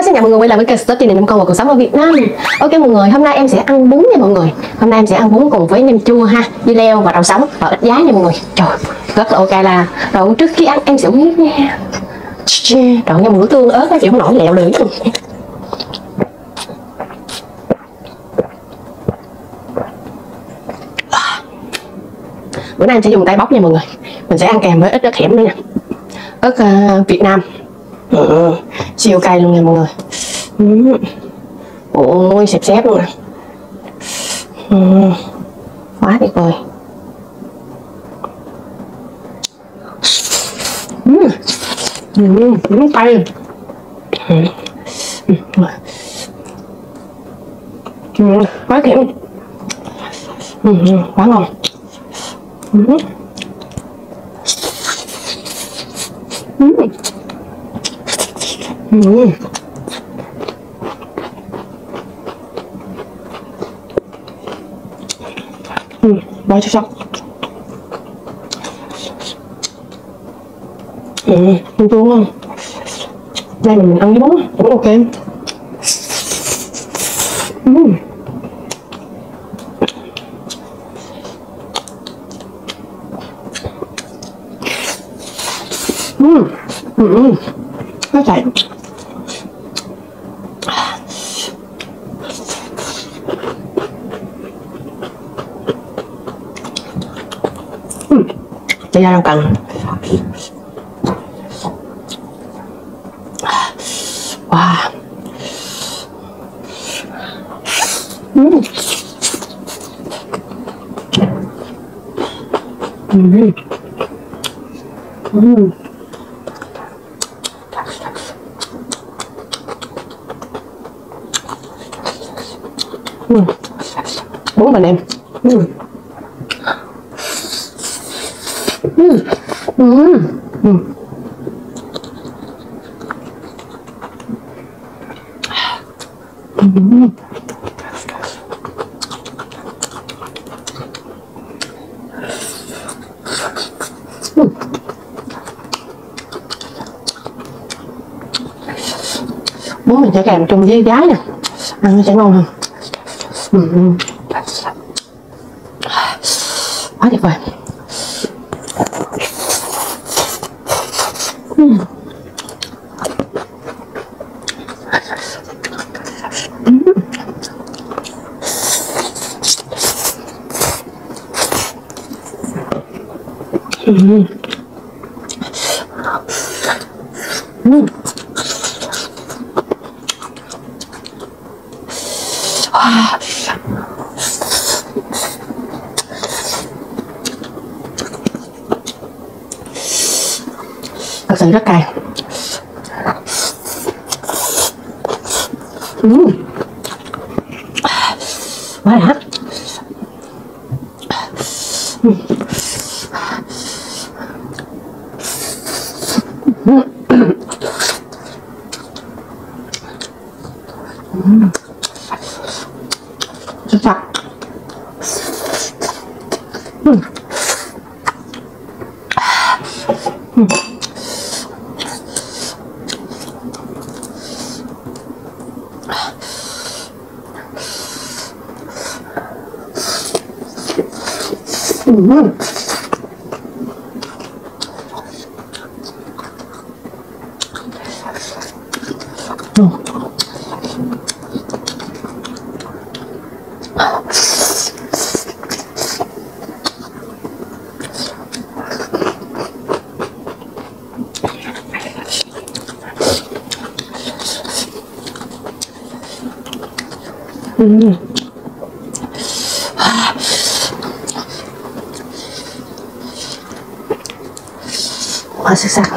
xin chào mọi người, quay lại với kênh Stop Channel Con và cuộc sống ở Việt Nam. Ok mọi người, hôm nay em sẽ ăn bún nha mọi người. Hôm nay em sẽ ăn bún cùng với nem chua ha, dưa leo và rau sống và ít giá nha mọi người. Trời, rất là ok là rồi trước khi ăn em sẽ uống nước nha. Trời, nghe mùi tương ớt nó chịu không nổi, lẹo lưỡi luôn. Bữa nay em sẽ dùng tay bóc nha mọi người. Mình sẽ ăn kèm với ít ớt hẻm nữa nha. Ớt Việt Nam. Siêu cay luôn nha mọi người. Ôi xẹp xẹp luôn nè. Quá tuyệt vời. Cay. Quá kiểu. Quá ngon. Quá chắc sắc. Tương tương không? Đây mình ăn với bún cũng ok. Nó chảy. Đây ra rau cần. Wow. Bún mình em. Bún mình sẽ kèm chung với gái nè, ăn nó sẽ ngon hơn. Quá tuyệt vời. Thật sự rất cay. Quá đã. Rất sạch. Quá sắc sắc.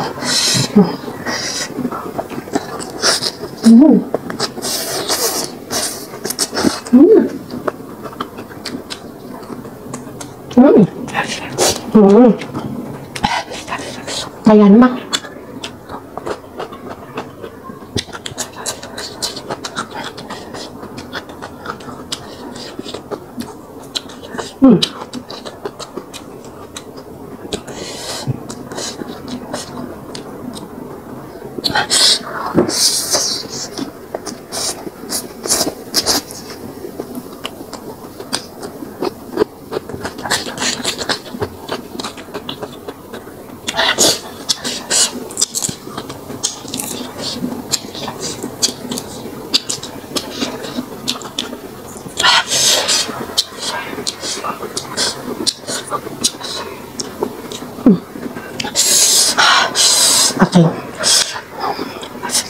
Đây là nó mắc. Ok,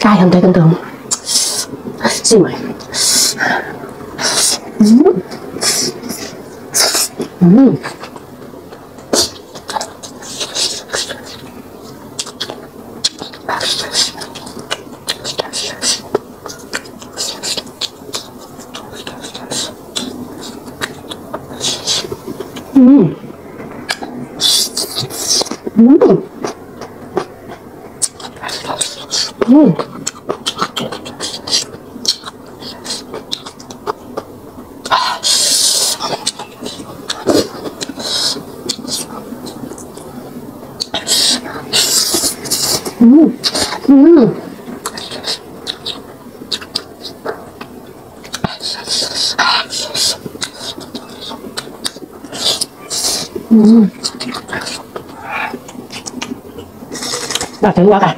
cay không thể tưởng tượng. Xin mời. Đã thấy quá cả.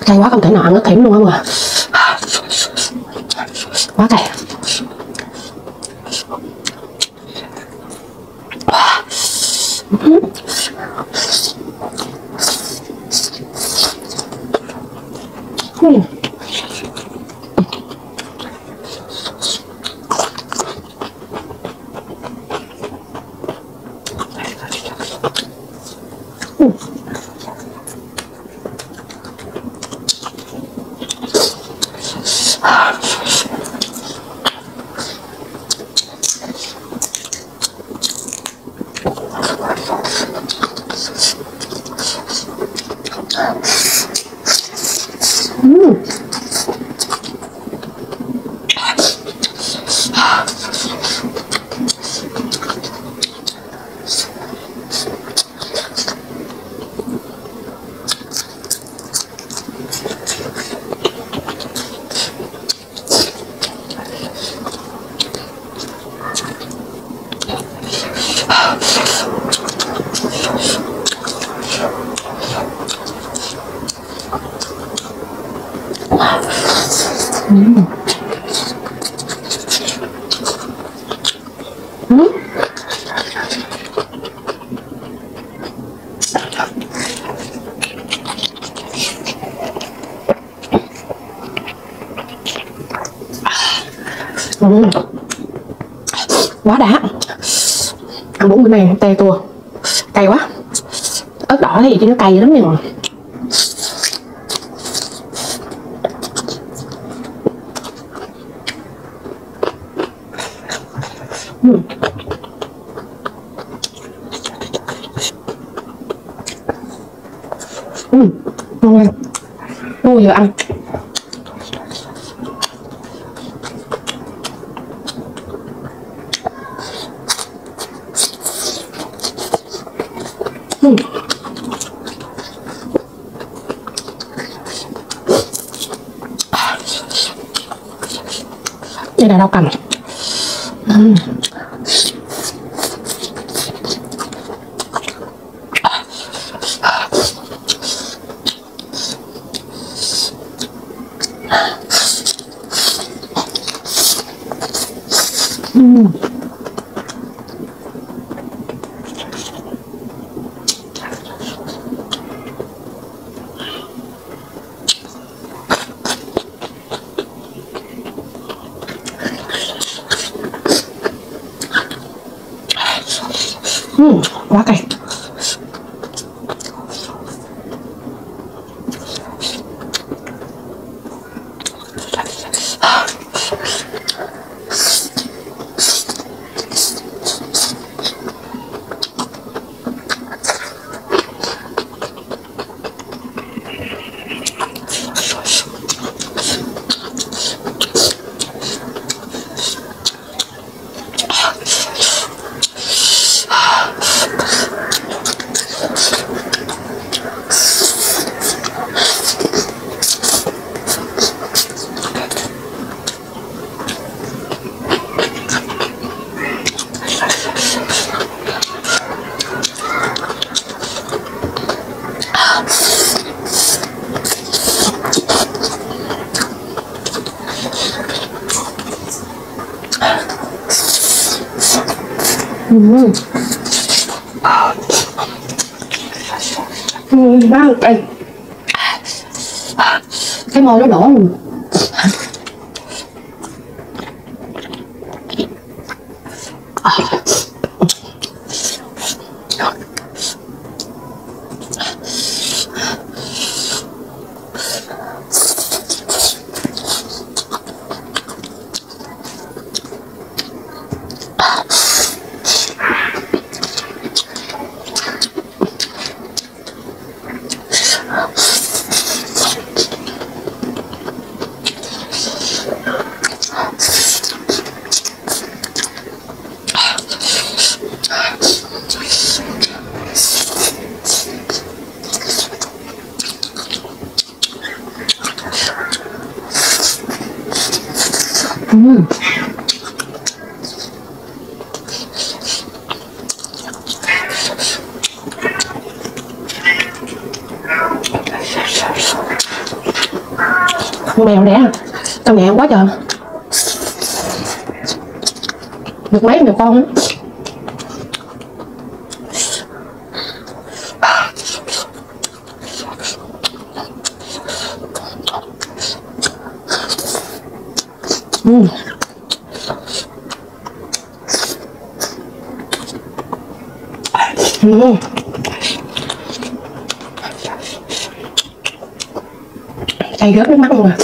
Cay quá không thể nào ăn nó thèm luôn không à. Quá cay. Quá đã. Ăn bún bữa nay tê tua, cay quá. Ớt đỏ thì chứ nó cay lắm nhưng mà ngon. Ui giờ ăn đây là rau cầm. Quá cay. Má cái môi nó đỏ. Con mèo đẻ trong nhà em quá trời, được mấy mèo con á. Cay rớt nước mắt luôn à.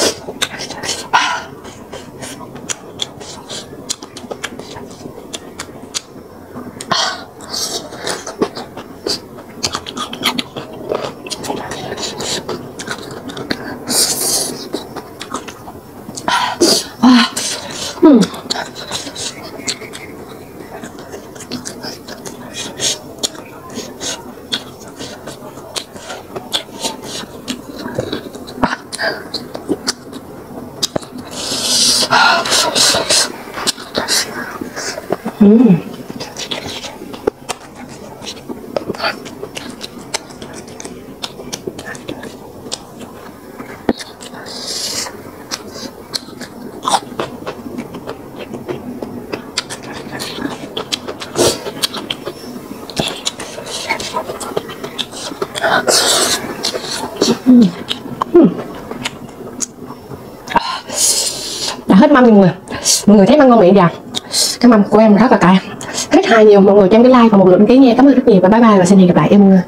Đã hết mâm mọi người thấy măng ngon miệng giờ. Cái mâm của em rất là cay. Thích hài nhiều mọi người cho em cái like và một lượt đăng ký nha. Cảm ơn rất nhiều và bye bye và xin hẹn gặp lại em.